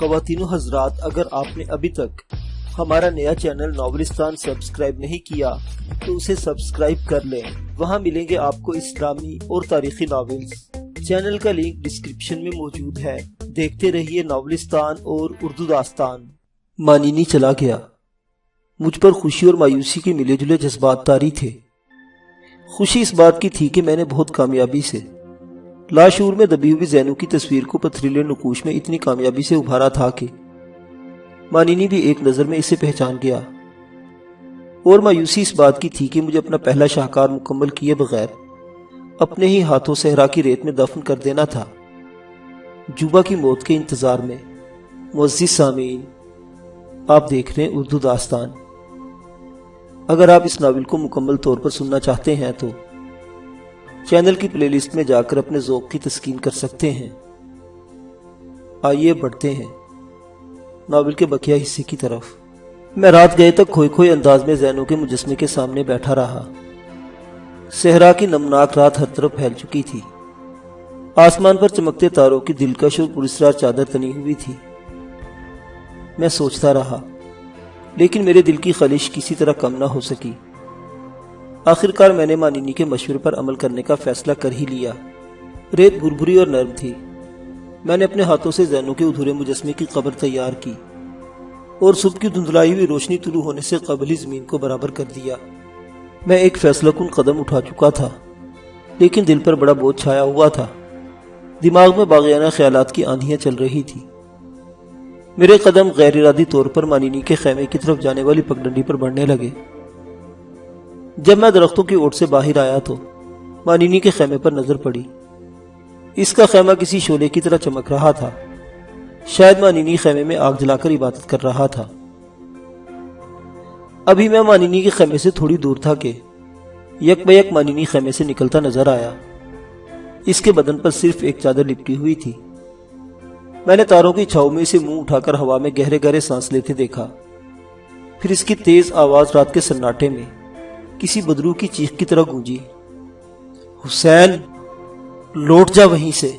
خواتین و حضرات، اگر آپ نے ابھی تک ہمارا نیا چینل ناولستان سبسکرائب نہیں کیا تو اسے سبسکرائب کر لیں۔ وہاں ملیں گے آپ کو اسلامی اور تاریخی ناولز۔ چینل کا لنک ڈسکرپشن میں موجود ہے۔ دیکھتے رہیے ناولستان اور اردو داستان۔ مانینی چلا گیا۔ مجھ پر خوشی اور مایوسی کے ملے جلے جذبات طاری تھے۔ خوشی اس بات کی تھی کہ میں نے بہت کامیابی سے لاشعور میں دبی ہوئی زینو کی تصویر کو پتھریلے نقوش میں اتنی کامیابی سے ابھارا تھا کہ مانینی بھی ایک نظر میں اسے پہچان گیا۔ اور مایوسی اس بات کی تھی کہ مجھے اپنا پہلا شاہکار مکمل کیے بغیر اپنے ہی ہاتھوں صحرا کی ریت میں دفن کر دینا تھا۔ جوبا کی موت کے انتظار میں۔ معزز سامعین، آپ دیکھ رہے ہیں اردو داستان۔ اگر آپ اس ناول کو مکمل طور پر سننا چاہتے ہیں تو چینل کی پلے لسٹ میں جا کر اپنے ذوق کی تسکین کر سکتے ہیں۔ آئیے بڑھتے ہیں ناول کے بقیہ حصے کی طرف۔ میں رات گئے تک کھوئے کھوئے انداز میں زینو کے مجسمے کے سامنے بیٹھا رہا۔ صحرا کی نمناک رات ہر طرف پھیل چکی تھی۔ آسمان پر چمکتے تاروں کی دلکش اور پراسرار چادر تنی ہوئی تھی۔ میں سوچتا رہا، لیکن میرے دل کی خلش کسی طرح کم نہ ہو سکی۔ آخرکار میں نے مانینی کے مشورے پر عمل کرنے کا فیصلہ کر ہی لیا۔ ریت بھربھری اور نرم تھی۔ میں نے اپنے ہاتھوں سے زینو کے ادھورے مجسمے کی قبر تیار کی اور صبح کی دھندلائی ہوئی روشنی طلوع ہونے سے قبل ہی زمین کو برابر کر دیا۔ میں ایک فیصلہ کن قدم اٹھا چکا تھا، لیکن دل پر بڑا بوجھ چھایا ہوا تھا۔ دماغ میں باغیانہ خیالات کی آندھیاں چل رہی تھی۔ میرے قدم غیر ارادی طور پر مانینی کے خیمے کی طرف جانے والی پگڈنڈی پر بڑھنے لگے۔ جب میں درختوں کی اوٹ سے باہر آیا تو مانینی کے خیمے پر نظر پڑی۔ اس کا خیمہ کسی شعلے کی طرح چمک رہا تھا۔ شاید مانینی خیمے میں آگ جلا کر عبادت کر رہا تھا۔ ابھی میں مانینی کے خیمے سے تھوڑی دور تھا کہ یک بیک مانینی خیمے سے نکلتا نظر آیا۔ اس کے بدن پر صرف ایک چادر لپٹی ہوئی تھی۔ میں نے تاروں کی چھاؤں میں اسے منہ اٹھا کر ہوا میں گہرے گہرے سانس لیتے دیکھا۔ پھر اس کی تیز آواز رات کے سناٹے میں کسی بدرو کی چیخ کی طرح گونجی۔ حسین، لوٹ جا وہیں سے۔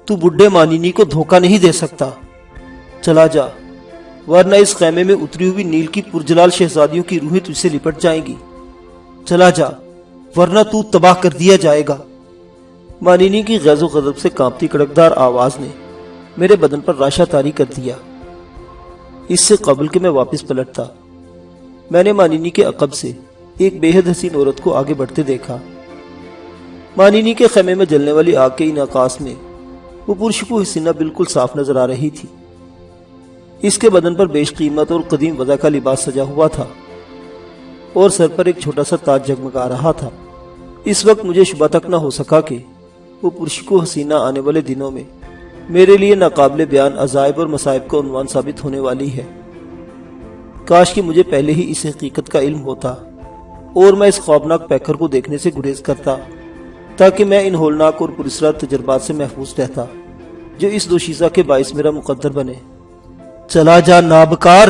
تو بڈھے مانینی کو دھوکہ نہیں دے سکتا۔ چلا جا، ورنہ اس خیمے میں اتری ہوئی نیل کی پرجلال شہزادیوں کی روحیں تجھ سے لپٹ جائیں گی۔ چلا جا، ورنہ تو تباہ کر دیا جائے گا۔ مانینی کی غیظ و غضب سے کانپتی کڑکدار آواز نے میرے بدن پر راشا طاری کر دیا۔ اس سے قبل کہ میں واپس پلٹتا، میں نے مانینی کے عقب سے ایک بے حد حسین عورت کو آگے بڑھتے دیکھا۔ مانینی کے خیمے میں جلنے والی آگ کے انعکاس میں وہ پرشکو حسینہ بالکل صاف نظر آ رہی تھی۔ اس کے بدن پر بیش قیمت اور قدیم وضع کا لباس سجا ہوا تھا اور سر پر ایک چھوٹا سا تاج جگمگا رہا تھا۔ اس وقت مجھے شبہ تک نہ ہو سکا کہ وہ پرشکو حسینہ آنے والے دنوں میں میرے لیے ناقابل بیان عذاب اور مصائب کا عنوان ثابت ہونے والی ہے۔ کاش کہ مجھے پہلے ہی اس حقیقت کا علم ہوتا اور میں اس خوابناک پیکر کو دیکھنے سے گریز کرتا، تاکہ میں ان ہولناک اور پراسرار تجربات سے محفوظ رہتا جو اس دوشیزہ کے باعث میرا مقدر بنے۔ چلا جا نابکار۔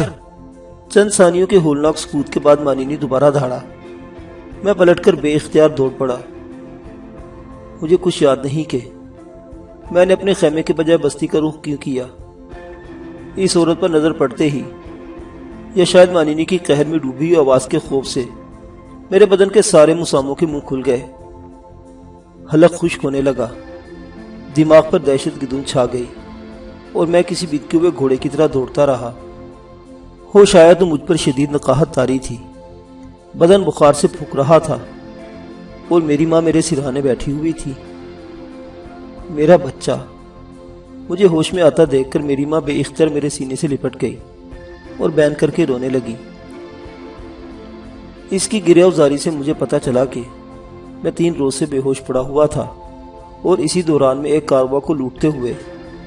چند ثانیوں کے ہولناک سکوت کے بعد مانینی دوبارہ دھاڑا۔ میں پلٹ کر بے اختیار دوڑ پڑا۔ مجھے کچھ یاد نہیں کہ میں نے اپنے خیمے کے بجائے بستی کا رخ کیوں کیا۔ اس عورت پر نظر پڑتے ہی، یا شاید مانینی کی قہر میں ڈوبی ہوئی آواز کے خوف سے، میرے بدن کے سارے مساموں کے منہ کھل گئے۔ حلق خشک ہونے لگا۔ دماغ پر دہشت کی دھند چھا گئی اور میں کسی بتکے ہوئے گھوڑے کی طرح دوڑتا رہا۔ ہوش آیا تو مجھ پر شدید نقاہت طاری تھی۔ بدن بخار سے پھک رہا تھا اور میری ماں میرے سرہانے بیٹھی ہوئی تھی۔ میرا بچہ۔ مجھے ہوش میں آتا دیکھ کر میری ماں بے اختیار میرے سینے سے لپٹ گئی اور بین کر کے رونے لگی۔ اس کی گریہ وزاری سے مجھے پتا چلا کہ میں 3 روز سے بے ہوش پڑا ہوا تھا اور اسی دوران میں ایک کاروا کو لوٹتے ہوئے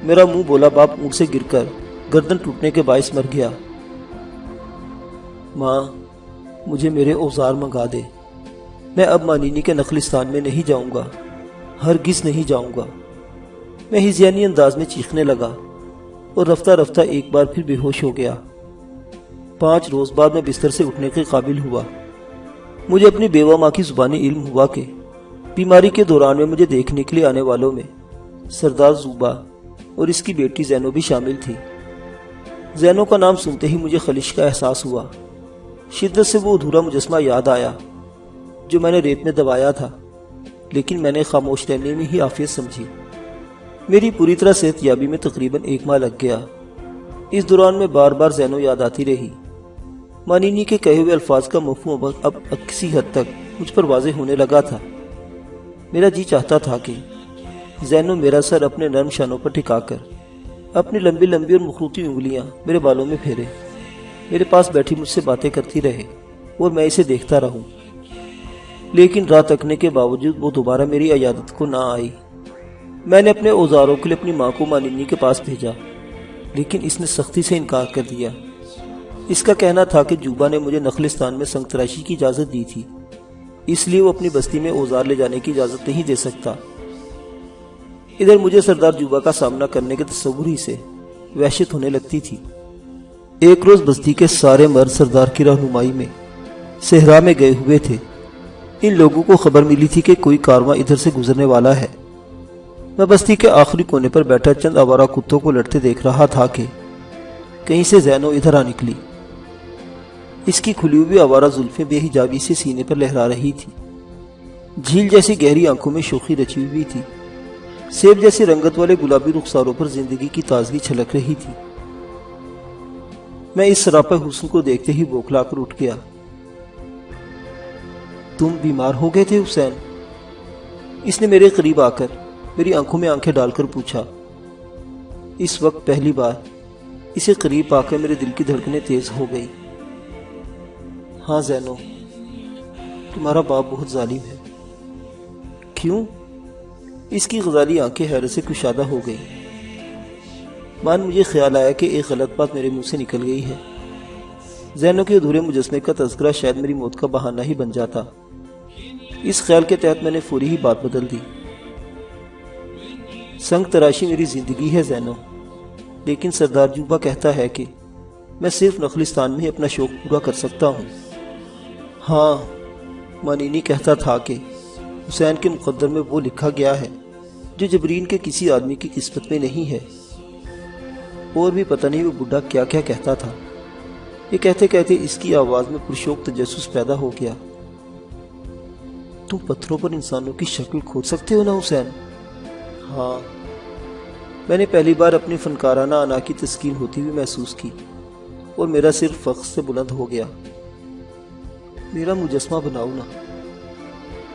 میرا منہ بولا باپ اونٹ سے گر کر گردن ٹوٹنے کے باعث مر گیا۔ ماں، مجھے میرے اوزار منگا دے۔ میں اب مانینی کے نخلستان میں نہیں جاؤں گا، ہرگز نہیں جاؤں گا۔ میں ہذیانی انداز میں چیخنے لگا اور رفتہ رفتہ ایک بار پھر بے ہوش ہو گیا۔ 5 روز بعد میں بستر سے اٹھنے کے قابل ہوا۔ مجھے اپنی بیوہ ماں کی زبانی علم ہوا کہ بیماری کے دوران میں مجھے دیکھنے کے لیے آنے والوں میں سردار زوبا اور اس کی بیٹی زینو بھی شامل تھی۔ زینو کا نام سنتے ہی مجھے خلش کا احساس ہوا۔ شدت سے وہ ادھورا مجسمہ یاد آیا جو میں نے ریت میں دبایا تھا، لیکن میں نے خاموش رہنے میں ہی عافیت سمجھی۔ میری پوری طرح صحت یابی میں تقریباً 1 ماہ لگ گیا۔ اس دوران میں بار بار زینو یاد آتی رہی۔ مانینی کے کہے ہوئے الفاظ کا مفہوم اب کسی حد تک مجھ پر واضح ہونے لگا تھا۔ میرا جی چاہتا تھا کہ زینو میرا سر اپنے نرم شانوں پر ٹھکا کر اپنی لمبی لمبی اور مخروطی انگلیاں میرے بالوں میں پھیرے، میرے پاس بیٹھی مجھ سے باتیں کرتی رہے اور میں اسے دیکھتا رہوں۔ لیکن رات تکنے کے باوجود وہ دوبارہ میری عیادت کو نہ آئی۔ میں نے اپنے اوزاروں کے لیے اپنی ماں کو مانینی کے پاس بھیجا، لیکن اس نے سختی سے انکار کر دیا۔ اس کا کہنا تھا کہ جوبا نے مجھے نخلستان میں سنگ تراشی کی اجازت دی تھی، اس لیے وہ اپنی بستی میں اوزار لے جانے کی اجازت نہیں دے سکتا۔ ادھر مجھے سردار جوبا کا سامنا کرنے کے تصور ہی سے وحشت ہونے لگتی تھی۔ ایک روز بستی کے سارے مرد سردار کی رہنمائی میں صحرا میں گئے ہوئے تھے۔ ان لوگوں کو خبر ملی تھی کہ کوئی کارواں ادھر سے گزرنے والا ہے۔ میں بستی کے آخری کونے پر بیٹھا چند آوارہ کتوں کو لڑتے دیکھ رہا تھا کہ کہیں سے زینو ادھر آ نکلی۔ اس کی کھلی ہوئی آوارہ زلفیں بے حجابی سے سینے پر لہرا رہی تھی۔ جھیل جیسی گہری آنکھوں میں شوخی رچی ہوئی تھی۔ سیب جیسے رنگت والے گلابی رخساروں پر زندگی کی تازگی چھلک رہی تھی۔ میں اس سراپا حسن کو دیکھتے ہی بوکھلا کر اٹھ گیا۔ تم بیمار ہو گئے تھے حسین؟ اس نے میرے قریب آ کر میری آنکھوں میں آنکھیں ڈال کر پوچھا۔ اس وقت پہلی بار اسے قریب آ کر میرے دل کی دھڑکنیں تیز ہو گئی۔ ہاں زینو، تمہارا باپ بہت ظالم ہے۔ کیوں؟ اس کی غزالی آنکھیں حیرت سے کشادہ ہو گئی۔ مجھے خیال آیا کہ ایک غلط بات میرے منہ سے نکل گئی ہے۔ زینو کے ادھورے مجسمے کا تذکرہ شاید میری موت کا بہانہ ہی بن جاتا۔ اس خیال کے تحت میں نے فوری ہی بات بدل دی۔ سنگ تراشی میری زندگی ہے زینو، لیکن سردار جوبا کہتا ہے کہ میں صرف نخلستان میں ہی اپنا شوق پورا کر سکتا ہوں۔ ہاں، مانینی کہتا تھا کہ حسین کے مقدر میں وہ لکھا گیا ہے جو جبرین کے کسی آدمی کی قسمت میں نہیں ہے۔ اور بھی پتہ نہیں وہ بڈھا کیا کیا کہتا تھا۔ یہ کہتے کہتے اس کی آواز میں پرشوق تجسس پیدا ہو گیا۔ تم پتھروں پر انسانوں کی شکل کھود سکتے ہو نا حسین؟ ہاں، میں نے پہلی بار اپنی فنکارانہ انا کی تسکین ہوتی ہوئی محسوس کی اور میرا سر فخر سے بلند ہو گیا۔ میرا مجسمہ بناؤ نا،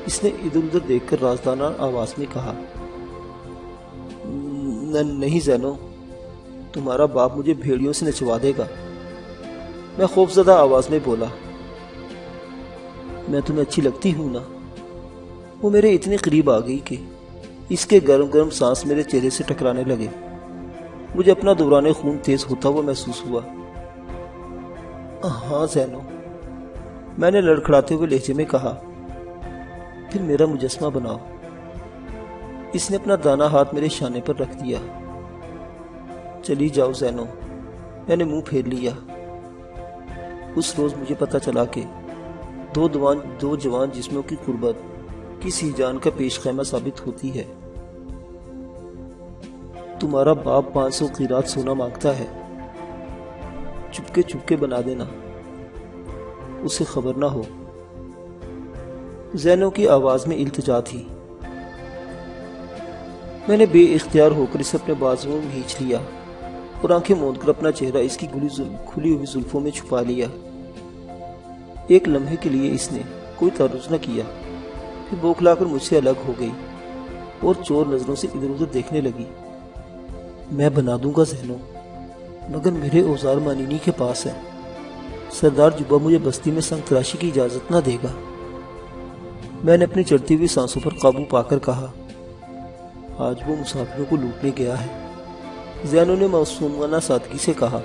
اس نے ادھر ادھر دیکھ کر رازدانہ آواز میں کہا۔ نہیں زینو، تمہارا باپ مجھے بھیڑیوں سے نچوا دے گا، میں خوفزدہ آواز میں بولا۔ میں تمہیں اچھی لگتی ہوں نا؟ وہ میرے اتنے قریب آ گئی کہ اس کے گرم گرم سانس میرے چہرے سے ٹکرانے لگے۔ مجھے اپنا دوران خون تیز ہوتا ہوا محسوس ہوا۔ ہاں زینو، میں نے لڑکھڑاتے ہوئے لہجے میں کہا۔ پھر میرا مجسمہ بناؤ۔ اس نے اپنا دانا ہاتھ میرے شانے پر رکھ دیا۔ چلی جاؤ زینو، میں نے منہ پھیر لیا۔ اس روز مجھے پتا چلا کہ دو جوان جسموں کی قربت کسی جان کا پیش خیمہ ثابت ہوتی ہے۔ تمہارا باپ 500 قیرات سونا مانگتا ہے، چپکے بنا دینا، اسے خبر نہ ہو۔ زینو کی آواز میں التجا تھی۔ میں نے بے اختیار ہو کر اسے اپنے بازوؤں میں کھینچ لیا اور آنکھیں موند کر اپنا چہرہ اس کی کھلی ہوئی زلفوں میں چھپا لیا۔ ایک لمحے کے لیے اس نے کوئی تعرض نہ کیا، پھر بوکھلا کر مجھ سے الگ ہو گئی اور چور نظروں سے ادھر ادھر دیکھنے لگی۔ میں بنا دوں گا زینو، مگر میرے اوزار مانینی کے پاس ہے۔ سردار جوبا مجھے بستی میں سنگ تراشی کی اجازت نہ دے گا۔ میں نے اپنی چڑھتی ہوئی سانسوں پر قابو پا کر کہا۔ آج وہ مسافروں کو لوٹنے گیا ہے، زینو نے معصومانہ سادگی سے کہا۔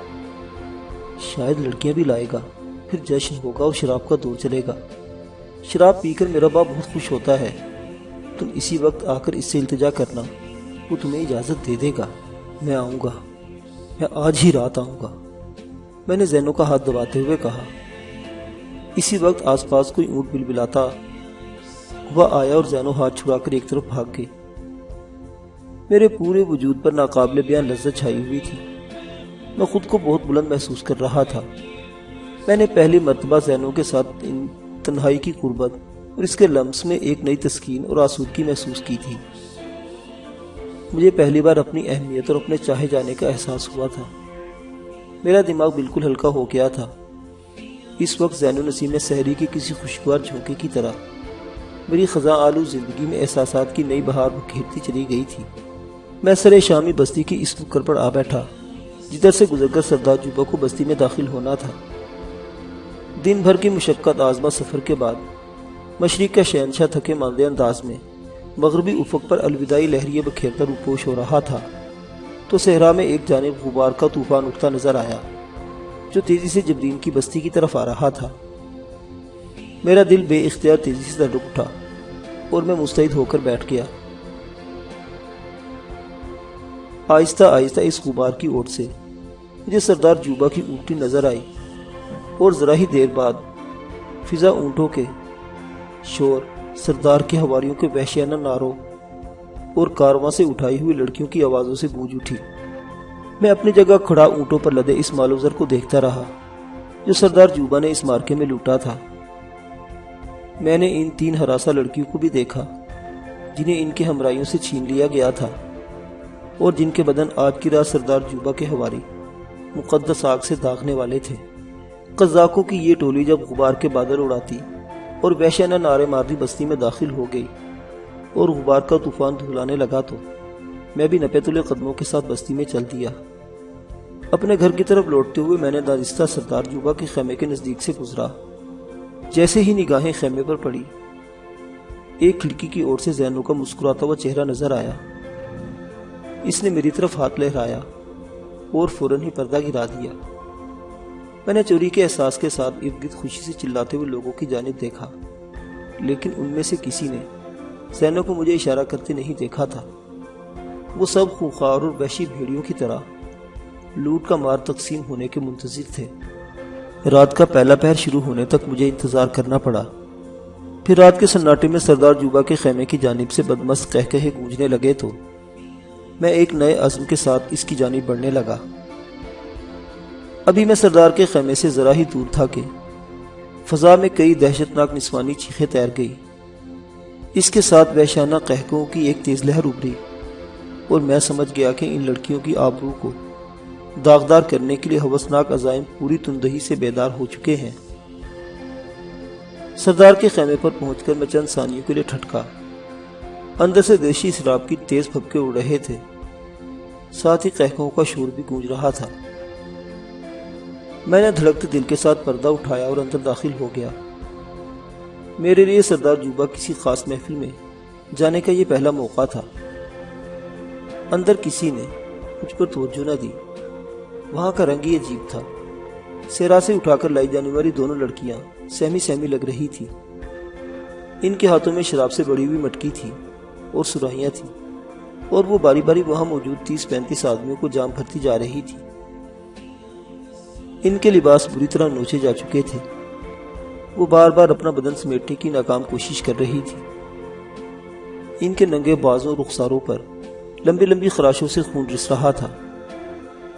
شاید لڑکیاں بھی لائے گا، پھر جشن ہوگا اور شراب کا دور چلے گا۔ شراب پی کر میرا باپ بہت خوش ہوتا ہے۔ تم اسی وقت آ کر اس سے التجا کرنا، وہ تمہیں اجازت دے دے گا۔ میں آؤں گا، میں آج ہی رات آؤں گا، میں نے زینو کا ہاتھ دباتے ہوئے کہا۔ اسی وقت آس پاس کوئی اونٹ بلبلاتا ہوا آیا اور زینو ہاتھ چھڑا کر ایک طرف بھاگ گئی۔ میرے پورے وجود پر ناقابل بیان لذت چھائی ہوئی تھی۔ میں خود کو بہت بلند محسوس کر رہا تھا۔ میں نے پہلی مرتبہ زینو کے ساتھ ان تنہائی کی قربت اور اس کے لمس میں ایک نئی تسکین اور آسودگی محسوس کی تھی۔ مجھے پہلی بار اپنی اہمیت اور اپنے چاہے جانے کا احساس ہوا تھا۔ میرا دماغ بالکل ہلکا ہو گیا تھا۔ اس وقت زین النسیم میں سحری کی کسی خوشگوار جھونکے کی طرح میری خزاں آلو زندگی میں احساسات کی نئی بہار بکھیرتی چلی گئی تھی۔ میں سر شامی بستی کی اس نکڑ پر آ بیٹھا جدھر سے گزر کر سردار جوبا کو بستی میں داخل ہونا تھا۔ دن بھر کی مشقت آزما سفر کے بعد مشرق کا شہنشاہ تھکے ماندے انداز میں مغربی افق پر الوداعی لہریے بکھیرتا روپوش ہو رہا تھا تو صحرا میں ایک جانب غبار کا طوفان اٹھتا نظر آیا جو تیزی سے جبرین کی بستی کی طرف آ رہا تھا۔ میرا دل بے اختیار تیزی سے دھڑک اٹھا اور میں مستعد ہو کر بیٹھ گیا۔ آہستہ آہستہ اس غبار کی اوٹ سے مجھے سردار جوبا کی اونٹی نظر آئی اور ذرا ہی دیر بعد فضا اونٹوں کے شور، سردار کے حواریوں کے وحشیانہ نعروں اور کارواں سے اٹھائی ہوئی لڑکیوں کی آوازوں سے گونج اٹھی۔ میں اپنی جگہ کھڑا اونٹوں پر لدے اس مال و زر کو دیکھتا رہا جو سردار جوبا نے اس مارکے میں لوٹا تھا۔ میں نے ان 3 ہراساں لڑکیوں کو بھی دیکھا جنہیں ان کے ہمراہیوں سے چھین لیا گیا تھا اور جن کے بدن آج کی رات سردار جوبا کے حواری مقدس آگ سے داغنے والے تھے۔ قزاقوں کی یہ ٹولی جب غبار کے بادل اڑاتی اور وحشیانہ نعرے مارتی بستی میں داخل ہو گئی اور غبار کا طوفان دھلانے لگا تو میں بھی نپے تلے قدموں کے ساتھ بستی میں چل دیا۔ اپنے گھر کی طرف لوٹتے ہوئے میں نے دانستہ سردار جوبا کے خیمے کے نزدیک سے گزرا۔ جیسے ہی نگاہیں خیمے پر پڑی ایک کھڑکی کی اور سے زینو کا مسکراتا ہوا چہرہ نظر آیا۔ اس نے میری طرف ہاتھ لہرایا اور فوراً ہی پردہ گرا دیا۔ میں نے چوری کے احساس کے ساتھ ارد گرد خوشی سے چلاتے ہوئے لوگوں کی جانب دیکھا، لیکن ان میں سے کسی نے زینو کو مجھے اشارہ کرتے نہیں دیکھا تھا۔ وہ سب خونخوار اور وحشی بھیڑیوں کی طرح لوٹ کا مار تقسیم ہونے کے منتظر تھے۔ رات کا پہلا پہر شروع ہونے تک مجھے انتظار کرنا پڑا۔ پھر رات کے سناٹے میں سردار جوبا کے خیمے کی جانب سے بدمست قہقہے گونجنے لگے تو میں ایک نئے عزم کے ساتھ اس کی جانب بڑھنے لگا۔ ابھی میں سردار کے خیمے سے ذرا ہی دور تھا کہ فضا میں کئی دہشتناک نسوانی چیخیں تیر گئی۔ اس کے ساتھ وحشیانہ قہقہوں کی ایک تیز لہر ابھری اور میں سمجھ گیا کہ ان لڑکیوں کی آبرو کو داغدار کرنے کے لیے ہوسناک عزائم پوری تندہی سے بیدار ہو چکے ہیں۔ سردار کے خیمے پر پہنچ کر میں چند ثانیوں کے لیے ٹھٹکا۔ اندر سے دیشی شراب کی تیز پھبکے اڑ رہے تھے، ساتھ ہی قہقہوں کا شور بھی گونج رہا تھا۔ میں نے دھڑکتے دل کے ساتھ پردہ اٹھایا اور اندر داخل ہو گیا۔ میرے لیے سردار جوبا کسی خاص محفل میں جانے کا یہ پہلا موقع تھا۔ اندر کسی نے مجھ پر توجہ نہ دی۔ وہاں کا رنگ ہی عجیب تھا۔ صحرا سے اٹھا کر لائی جانے والی دونوں لڑکیاں سہمی سہمی لگ رہی تھی۔ ان کے ہاتھوں میں شراب سے بڑی ہوئی مٹکی تھی اور سراہیاں تھیں، اور وہ باری باری وہاں موجود 30-35 آدمیوں کو جام بھرتی جا رہی تھی۔ ان کے لباس بری طرح نوچے جا چکے تھے۔ وہ بار بار اپنا بدن سمیٹنے کی ناکام کوشش کر رہی تھی۔ ان کے ننگے بازوں اور رخساروں پر لمبی لمبی خراشوں سے خون رس رہا تھا،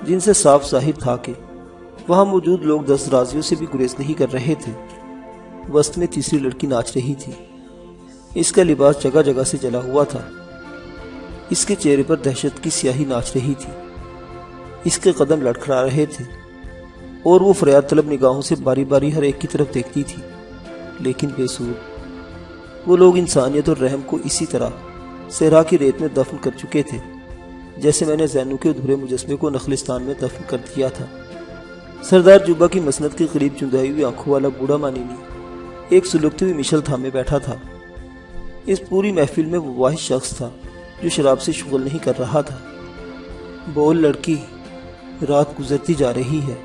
جن سے صاف ظاہر تھا کہ وہاں موجود لوگ دست درازیوں سے بھی گریز نہیں کر رہے تھے۔ وسط میں تیسری لڑکی ناچ رہی تھی۔ اس کا لباس جگہ جگہ سے جلا ہوا تھا۔ اس کے چہرے پر دہشت کی سیاہی ناچ رہی تھی۔ اس کے قدم لڑکھڑا رہے تھے اور وہ فریاد طلب نگاہوں سے باری باری ہر ایک کی طرف دیکھتی تھی، لیکن بے سود۔ وہ لوگ انسانیت اور رحم کو اسی طرح صحرا کی ریت میں دفن کر چکے تھے جیسے میں نے زینو کے ادھورے مجسمے کو نخلستان میں دفن کر دیا تھا۔ سردار جوبا کی مسند کے قریب چندائی ہوئی آنکھوں والا بوڑھا مانینی ایک سلگتی ہوئی مشل تھامے بیٹھا تھا۔ اس پوری محفل میں وہ واحد شخص تھا جو شراب سے شغل نہیں کر رہا تھا۔ بول لڑکی، رات گزرتی جا رہی ہے۔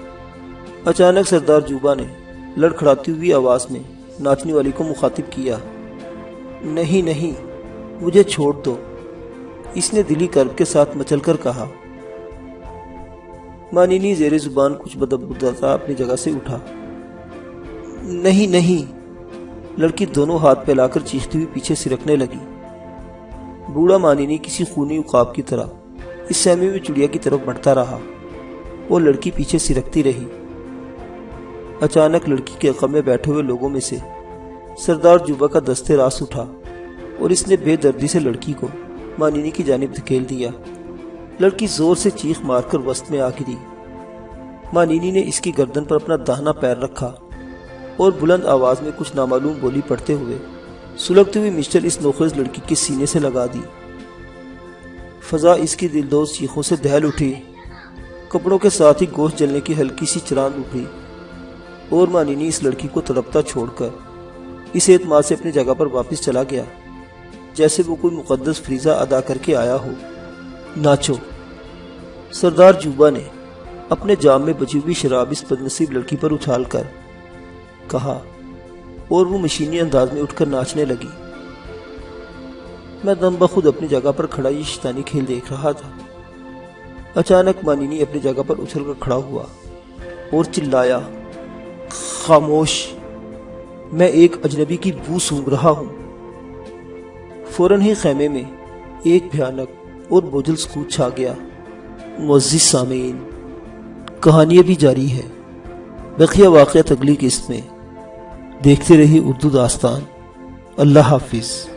اچانک سردار جوبا نے لڑکھڑاتی ہوئی آواز میں ناچنے والی کو مخاطب کیا۔ نہیں نہیں، مجھے چھوڑ دو، اس نے دلی کرب کے ساتھ مچل کر کہا۔ مانینی زیر زبان کچھ بدبودتا اپنی جگہ سے اٹھا۔ نہیں نہیں، لڑکی دونوں ہاتھ پھیلا کر چیختی ہوئی پیچھے سرکنے لگی۔ بوڑھا مانینی کسی خونی عقاب کی طرح اس سہمی ہوئی چڑیا کی طرف بڑھتا رہا۔ وہ لڑکی پیچھے سرکتی رہی۔ اچانک لڑکی کے غم میں بیٹھے ہوئے لوگوں میں سے سردار جوبا کا دستے راس اٹھا اور اس نے بے دردی سے لڑکی کو مانینی کی جانب دھکیل دیا۔ لڑکی زور سے چیخ مار کر وسط میں آ گری۔ مانینی نے اس کی گردن پر اپنا داہنا پیر رکھا اور بلند آواز میں کچھ نامعلوم بولی پڑھتے ہوئے سلگتی ہوئی مسٹر اس نوخیز لڑکی کے سینے سے لگا دی۔ فضا اس کی دلدوز چیخوں سے دہل اٹھی۔ کپڑوں کے ساتھ ہی گوشت جلنے کی ہلکی سی چراند اٹھی اور مانینی اس لڑکی کو تڑپتا چھوڑ کر اس اعتماد سے اپنی جگہ پر واپس چلا گیا جیسے وہ کوئی مقدس فریضہ ادا کر کے آیا ہو۔ ناچو، سردار جوبا نے اپنے جام میں بچی ہوئی شراب اس بدنصیب لڑکی پر اچھال کر کہا اور وہ مشینی انداز میں اٹھ کر ناچنے لگی۔ میں دم بخود اپنی جگہ پر کھڑا یہ شیطانی کھیل دیکھ رہا تھا۔ اچانک مانینی اپنی جگہ پر اچھل کر کھڑا ہوا اور چلایا، خاموش، میں ایک اجنبی کی بو سونگھ رہا ہوں۔ فوراً ہی خیمے میں ایک بھیانک اور بوجھل سکوت چھا گیا۔ معزز سامعین، کہانی ابھی جاری ہے، بقیہ واقعات اگلی قسط میں۔ دیکھتے رہیے اردو داستان۔ اللہ حافظ۔